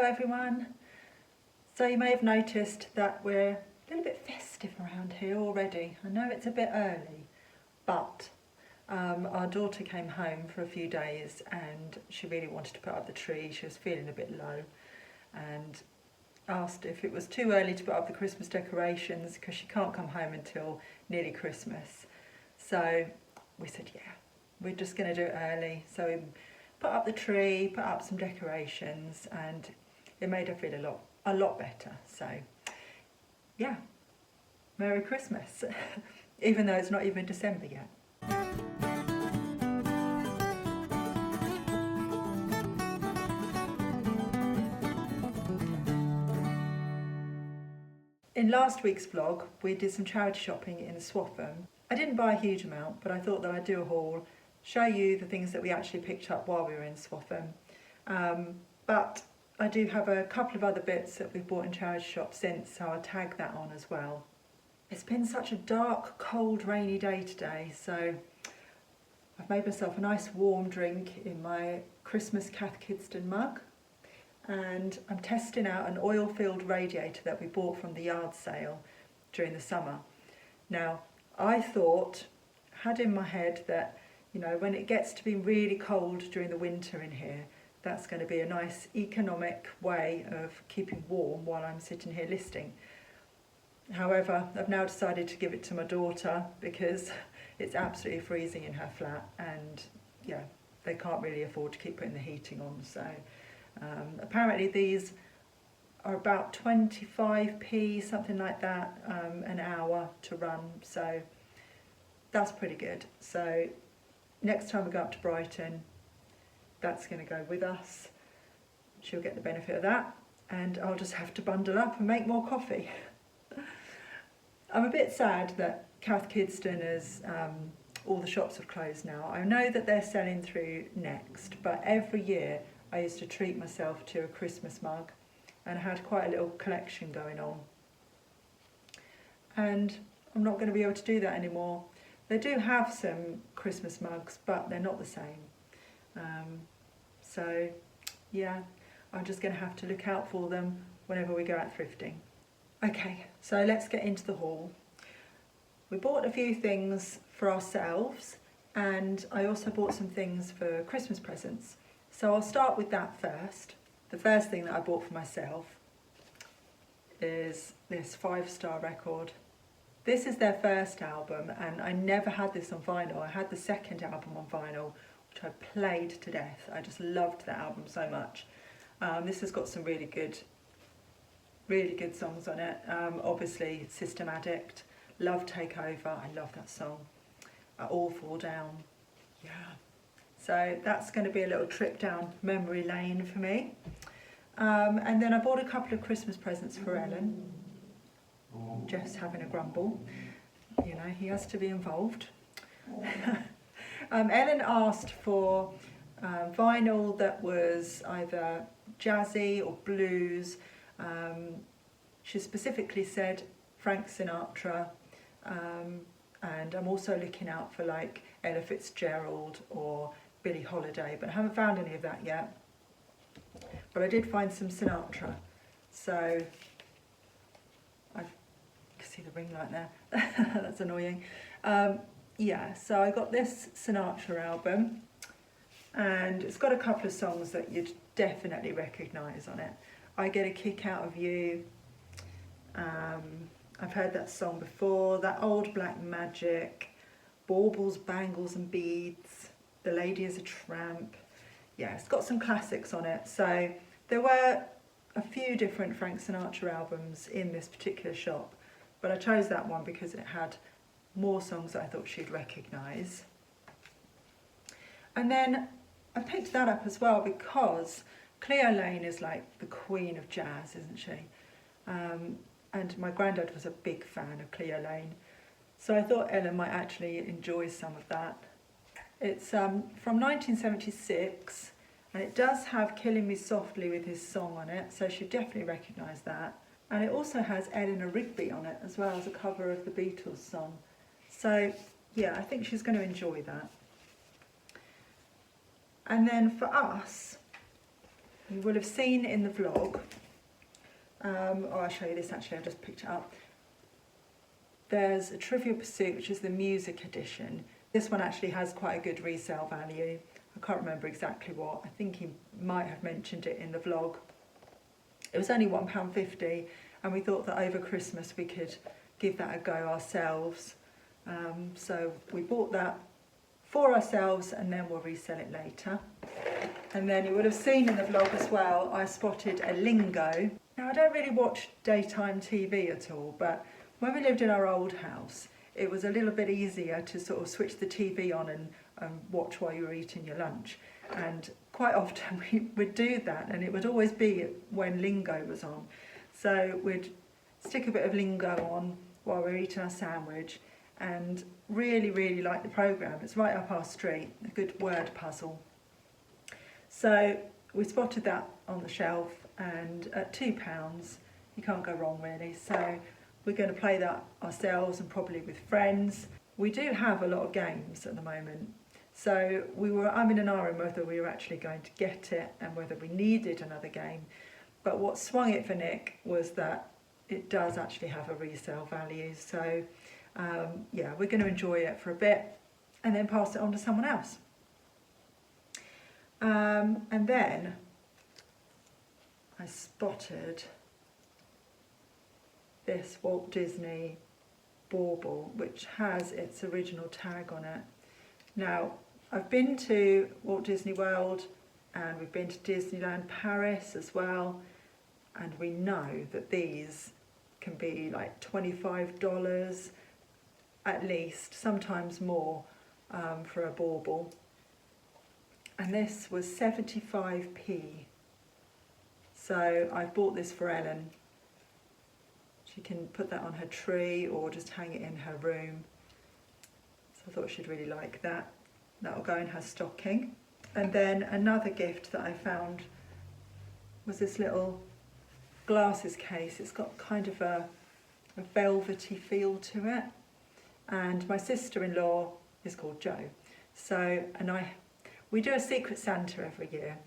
Hello everyone. So you may have noticed that we're a little bit festive around here already. I know it's a bit early, but our daughter came home for a few days and she really wanted to put up the tree. She was feeling a bit low and asked if it was too early to put up the Christmas decorations because she can't come home until nearly Christmas. So we said, yeah, we're just going to do it early. So we put up the tree, put up some decorations, and it made her feel a lot better. So yeah, Merry Christmas, even though it's not even December yet. In last week's vlog, we did some charity shopping in Swaffham. I didn't buy a huge amount, but I thought that I'd do a haul, show you the things that we actually picked up while we were in Swaffham. But I do have a couple of other bits that we've bought in charity shops since, so I'll tag that on as well. It's been such a dark, cold, rainy day today, so I've made myself a nice warm drink in my Christmas Cath Kidston mug. And I'm testing out an oil-filled radiator that we bought from the yard sale during the summer. Now, I had in my head that, you know, when it gets to be really cold during the winter in here, that's going to be a nice economic way of keeping warm while I'm sitting here listing. However, I've now decided to give it to my daughter because it's absolutely freezing in her flat and yeah, they can't really afford to keep putting the heating on. So apparently these are about 25p, something like that, an hour to run, so that's pretty good. So next time we go up to Brighton, that's going to go with us. She'll get the benefit of that and I'll just have to bundle up and make more coffee. I'm a bit sad that Cath Kidston is, all the shops have closed now. I know that they're selling through Next, but every year I used to treat myself to a Christmas mug and I had quite a little collection going on. And I'm not going to be able to do that anymore. They do have some Christmas mugs, but they're not the same. So yeah, I'm just going to have to look out for them whenever we go out thrifting. Okay, so let's get into the haul. We bought a few things for ourselves and I also bought some things for Christmas presents. So I'll start with that first. The first thing that I bought for myself is this 5-star record. This is their first album and I never had this on vinyl. I had the second album on vinyl, which I played to death. I just loved that album so much. This has got some really good songs on it. Obviously System Addict, Love Takeover, I love that song. All Fall Down, yeah. So that's going to be a little trip down memory lane for me. And then I bought a couple of Christmas presents for Ellen. Jeff's having a grumble. You know, he has to be involved. Ellen asked for vinyl that was either jazzy or blues. She specifically said Frank Sinatra. And I'm also looking out for like Ella Fitzgerald or Billie Holiday, but I haven't found any of that yet. But I did find some Sinatra, so you can see the ring light there. That's annoying. Yeah, so I got this Sinatra album, and it's got a couple of songs that you'd definitely recognise on it. I Get a Kick Out of You. I've heard that song before. That Old Black Magic, Baubles, Bangles and Beads, The Lady is a Tramp. Yeah, it's got some classics on it. So there were a few different Frank Sinatra albums in this particular shop, but I chose that one because it had more songs that I thought she'd recognise. And then I picked that up as well because Cleo Lane is like the queen of jazz, isn't she? And my granddad was a big fan of Cleo Lane, so I thought Ellen might actually enjoy some of that. It's from 1976 and it does have Killing Me Softly with his song on it, so she'd definitely recognise that. And it also has Eleanor Rigby on it as well as a cover of the Beatles song. So yeah, I think she's going to enjoy that. And then for us, You will have seen in the vlog, I'll show you this actually, I just picked it up. There's a Trivial Pursuit, which is the music edition. This one actually has quite a good resale value. I can't remember exactly what. I think he might have mentioned it in the vlog. It was only £1.50, and we thought that over Christmas we could give that a go ourselves. So we bought that for ourselves, and then we'll resell it later. And then you would have seen in the vlog as well, I spotted a lingo. Now, I don't really watch daytime TV at all, but when we lived in our old house, it was a little bit easier to sort of switch the TV on and watch while you were eating your lunch. And quite often we would do that, and it would always be when lingo was on. So we'd stick a bit of lingo on while we were eating our sandwich, and really like the programme. It's right up our street, a good word puzzle. So we spotted that on the shelf, and at £2 you can't go wrong really. So we're going to play that ourselves and probably with friends. We do have a lot of games at the moment, so I'm in an iron whether we were actually going to get it and whether we needed another game. But what swung it for Nick was that it does actually have a resale value. So yeah, we're going to enjoy it for a bit and then pass it on to someone else. And then I spotted this Walt Disney bauble, which has its original tag on it. Now, I've been to Walt Disney World and we've been to Disneyland Paris as well, and we know that these can be like $25 at least, sometimes more, for a bauble. And this was 75p. So I've bought this for Ellen. She can put that on her tree or just hang it in her room. So I thought she'd really like that. That'll go in her stocking. And then another gift that I found was this little glasses case. It's got kind of a velvety feel to it. And my sister-in-law is called Jo. So, we do a Secret Santa every year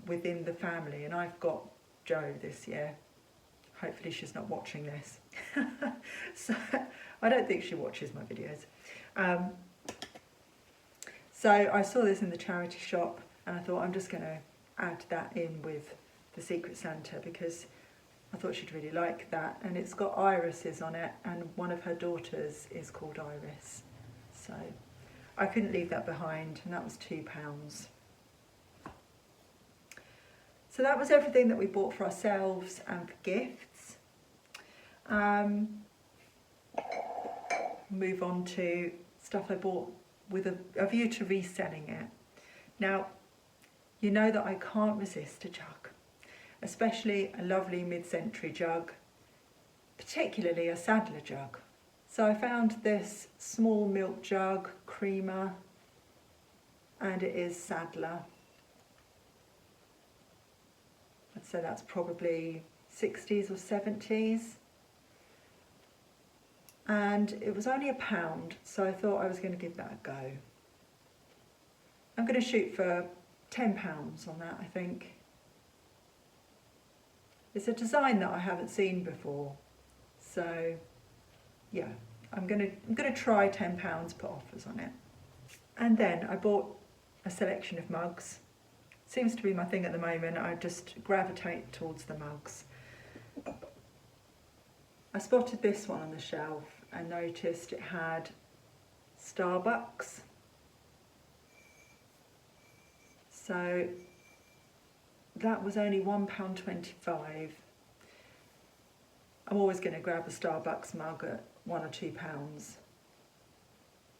within the family, and I've got Jo this year. Hopefully she's not watching this. So I don't think she watches my videos. So I saw this in the charity shop, and I thought I'm just going to add that in with the Secret Santa because I thought she'd really like that. And it's got irises on it, and one of her daughters is called Iris. So I couldn't leave that behind, and that was £2. So that was everything that we bought for ourselves and for gifts. Move on to stuff I bought with a view to reselling it. Now, you know that I can't resist a jug, especially a lovely mid-century jug, particularly a Sadler jug. So I found this small milk jug, creamer, and it is Sadler. I'd say that's probably 60s or 70s. And it was only £1, so I thought I was going to give that a go. I'm going to shoot for £10 on that, I think. It's a design that I haven't seen before, so yeah, I'm going to try £10, put offers on it. And then I bought a selection of mugs. Seems to be my thing at the moment. I just gravitate towards the mugs. I spotted this one on the shelf and noticed it had Starbucks. So that was only £1.25. I'm always going to grab a Starbucks mug at £1 or £2.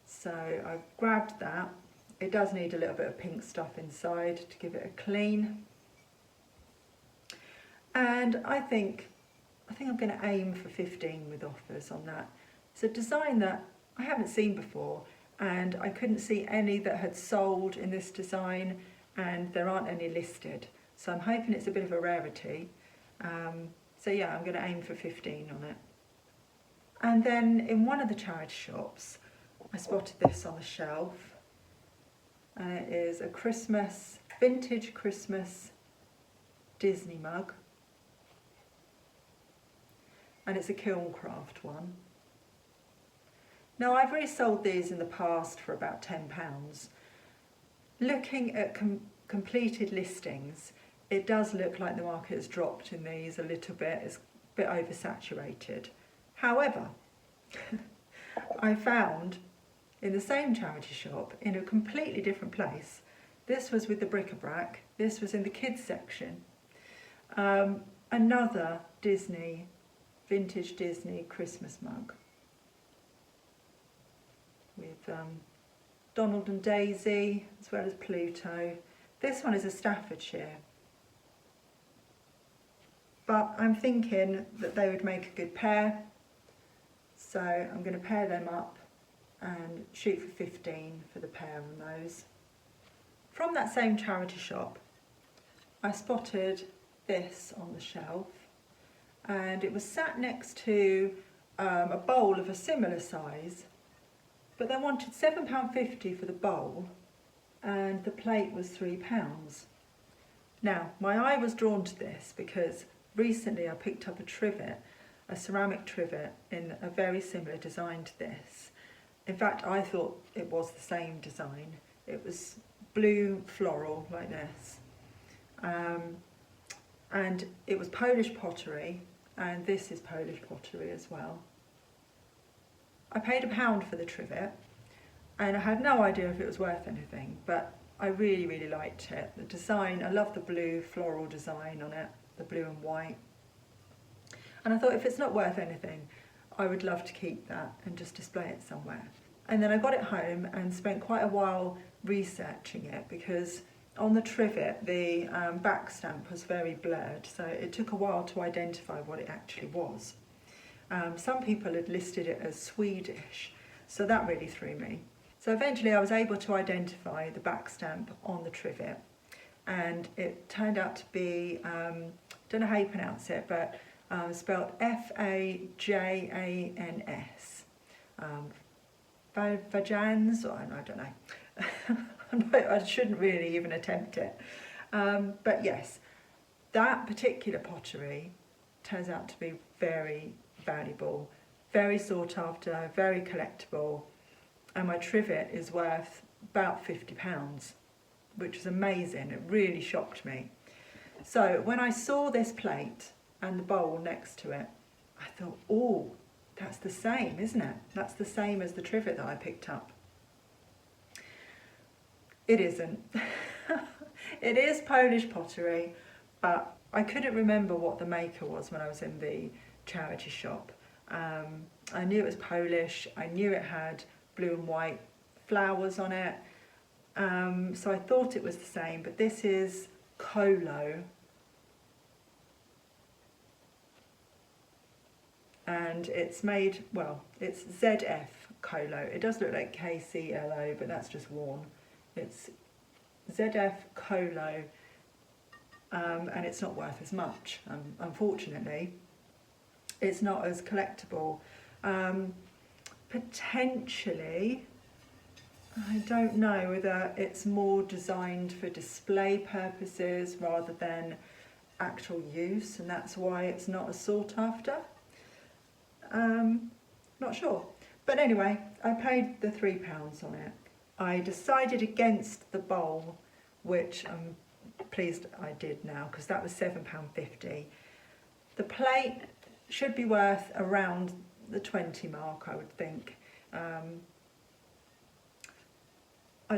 So I grabbed that. It does need a little bit of pink stuff inside to give it a clean. And I think I'm going to aim for 15 with offers on that. It's a design that I haven't seen before, and I couldn't see any that had sold in this design, and there aren't any listed. So I'm hoping it's a bit of a rarity. So yeah, I'm going to aim for 15 on it. And then in one of the charity shops, I spotted this on the shelf. And it is a vintage Christmas Disney mug, and it's a kiln craft one. Now I've resold these in the past for about £10. Looking at completed listings, it does look like the market has dropped in these a little bit. It's a bit oversaturated. However, I found in the same charity shop in a completely different place, this was with the bric-a-brac, this was in the kids section, another Disney, vintage Disney Christmas mug with Donald and Daisy as well as Pluto. This one is a Staffordshire, but I'm thinking that they would make a good pair, so I'm going to pair them up and shoot for 15 for the pair on those. From that same charity shop, I spotted this on the shelf, and it was sat next to a bowl of a similar size, but they wanted £7.50 for the bowl and the plate was £3. Now, my eye was drawn to this because recently I picked up a trivet, a ceramic trivet in a very similar design to this. In fact, I thought it was the same design. It was blue floral like this. And it was Polish pottery, and this is Polish pottery as well. I paid £1 for the trivet, and I had no idea if it was worth anything, but I really, really liked it. The design, I love the blue floral design on it, the blue and white. And I thought if it's not worth anything, I would love to keep that and just display it somewhere. And then I got it home and spent quite a while researching it, because on the trivet the back stamp was very blurred, so it took a while to identify what it actually was. Some people had listed it as Swedish, so that really threw me. So eventually I was able to identify the back stamp on the trivet, and it turned out to be, don't know how you pronounce it, but spelled F-A-J-A-N-S. Vajans, or I don't know. I shouldn't really even attempt it. But yes, that particular pottery turns out to be very valuable, very sought after, very collectible, and my trivet is worth about £50, which is amazing. It really shocked me. So when I saw this plate and the bowl next to it, I thought, oh, that's the same, isn't it? That's the same as the trivet that I picked up. It isn't. It is Polish pottery, but I couldn't remember what the maker was when I was in the charity shop. I knew it was Polish, I knew it had blue and white flowers on it, so I thought it was the same, but this is Kolo, and it's made, well, it's ZF Kolo. It does look like KCLO, but that's just worn. It's ZF Kolo, and it's not worth as much, unfortunately. It's not as collectible. Potentially, I don't know whether it's more designed for display purposes rather than actual use, and that's why it's not as sought after. Not sure. But anyway, I paid the £3 on it. I decided against the bowl, which I'm pleased I did now, because that was £7.50. The plate should be worth around the 20 mark, I would think. I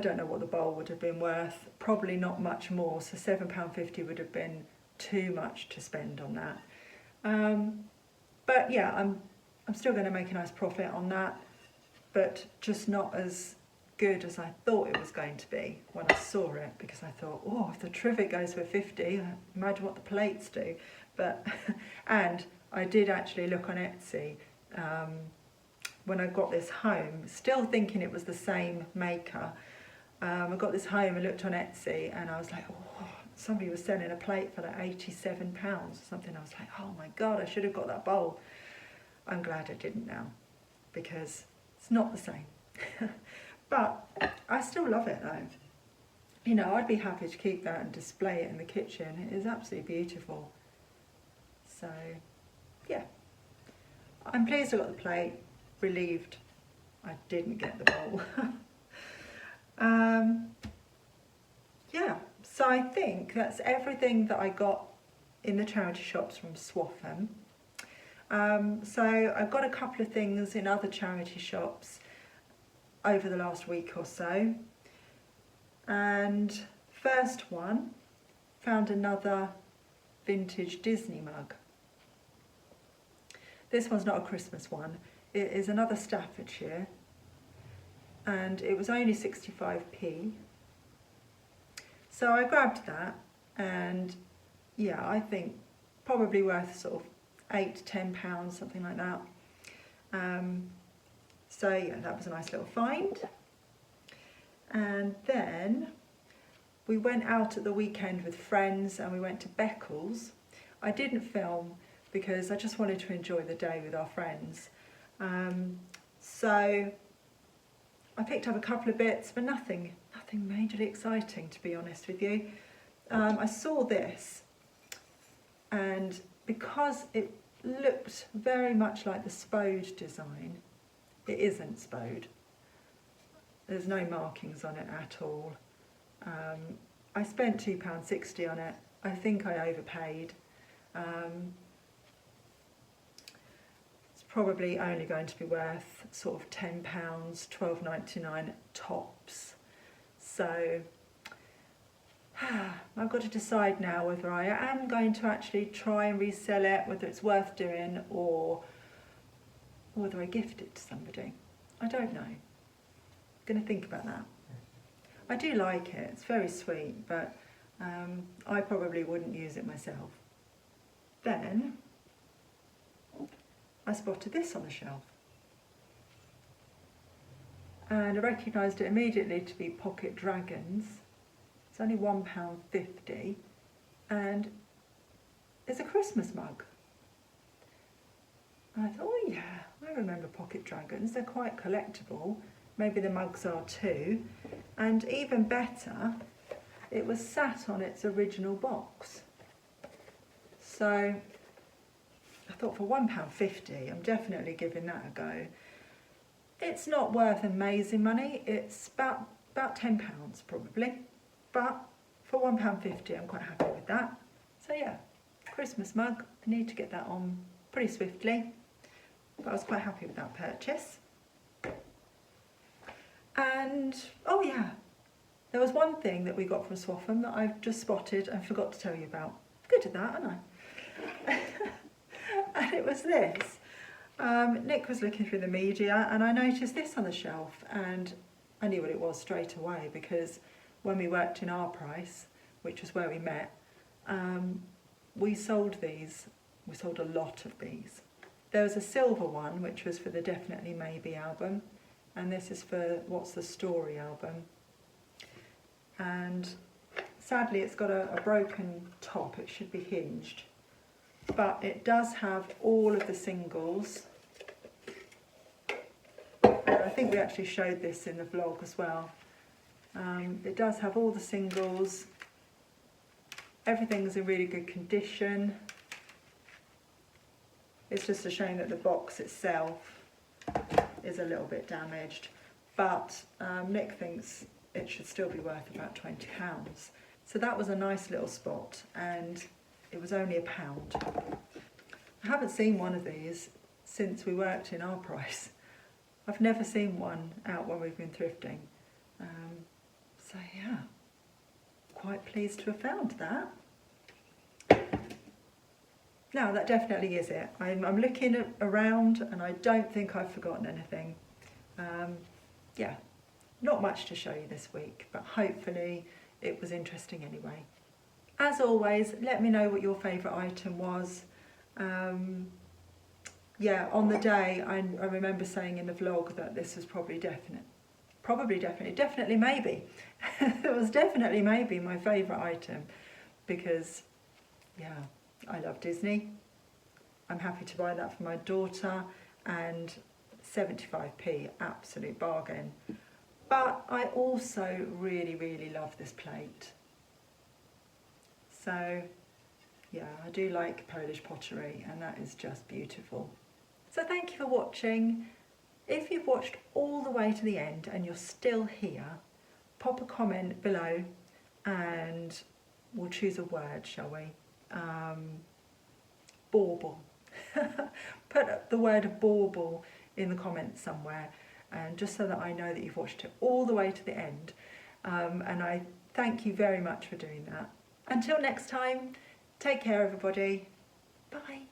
don't know what the bowl would have been worth, probably not much more, so £7.50 would have been too much to spend on that. But yeah, I'm still going to make a nice profit on that, but just not as good as I thought it was going to be when I saw it, because I thought, oh, if the trivet goes for 50, imagine what the plates do. But and I did actually look on Etsy when I got this home, still thinking it was the same maker. I got this home and looked on Etsy, and I was like, oh, somebody was selling a plate for like £87 or something. I was like, oh my God, I should have got that bowl. I'm glad I didn't now, because it's not the same. But I still love it though. you know, I'd be happy to keep that and display it in the kitchen. It is absolutely beautiful. So, yeah. I'm pleased I got the plate, relieved I didn't get the bowl. Yeah, so I think that's everything that I got in the charity shops from Swaffham. So I've got a couple of things in other charity shops over the last week or so. And first one, found another vintage Disney mug. This one's not a Christmas one, it is another Staffordshire, and it was only 65p. So I grabbed that, and yeah, I think probably worth sort of £8 to £10, something like that. So yeah, that was a nice little find. And then we went out at the weekend with friends and we went to Beccles. I didn't film because I just wanted to enjoy the day with our friends. So I picked up a couple of bits, but nothing majorly exciting, to be honest with you. I saw this, and because it looked very much like the Spode design, it isn't Spode. There's no markings on it at all. I spent £2.60 on it. I think I overpaid. It's probably only going to be worth sort of £10, £12.99 tops. So I've got to decide now whether I am going to actually try and resell it, whether it's worth doing, or whether I gift it to somebody. I don't know. I'm going to think about that. I do like it, it's very sweet, but I probably wouldn't use it myself. Then I spotted this on the shelf, and I recognised it immediately to be Pocket Dragons. It's only £1.50, and it's a Christmas mug. And I thought, oh yeah, I remember Pocket Dragons, they're quite collectible. Maybe the mugs are too. And even better, it was sat on its original box. So I thought, for £1.50, I'm definitely giving that a go. It's not worth amazing money, it's about £10 probably, but for £1.50 I'm quite happy with that. So yeah, Christmas mug, I need to get that on pretty swiftly, but I was quite happy with that purchase. And oh yeah, there was one thing that we got from Swaffham that I've just spotted and forgot to tell you about. Good at that, aren't I? And it was this. Nick was looking through the media and I noticed this on the shelf, and I knew what it was straight away because when we worked in Our Price, which was where we met, we sold these. We sold a lot of these. There was a silver one which was for the Definitely Maybe album, and this is for What's the Story album. And sadly it's got a broken top, it should be hinged. But it does have all of the singles. And I think we actually showed this in the vlog as well. It does have all the singles. Everything's in really good condition. It's just a shame that the box itself is a little bit damaged. But Nick thinks it should still be worth about £20. So that was a nice little spot, and it was only £1. I haven't seen one of these since we worked in Our Price. I've never seen one out when we've been thrifting. So yeah, quite pleased to have found that. Now that definitely is it. I'm looking around and I don't think I've forgotten anything. Yeah, not much to show you this week, but hopefully it was interesting anyway. As always, let me know what your favourite item was. Yeah, on the day, I remember saying in the vlog that this was probably definitely maybe. It was definitely maybe my favourite item because, yeah, I love Disney. I'm happy to buy that for my daughter, and 75p, absolute bargain. But I also really love this plate. So yeah, I do like Polish pottery, and that is just beautiful. So thank you for watching. If you've watched all the way to the end and you're still here, pop a comment below and we'll choose a word, shall we? Bauble. Put the word bauble in the comments somewhere, and just so that I know that you've watched it all the way to the end. And I thank you very much for doing that. Until next time, take care everybody. Bye.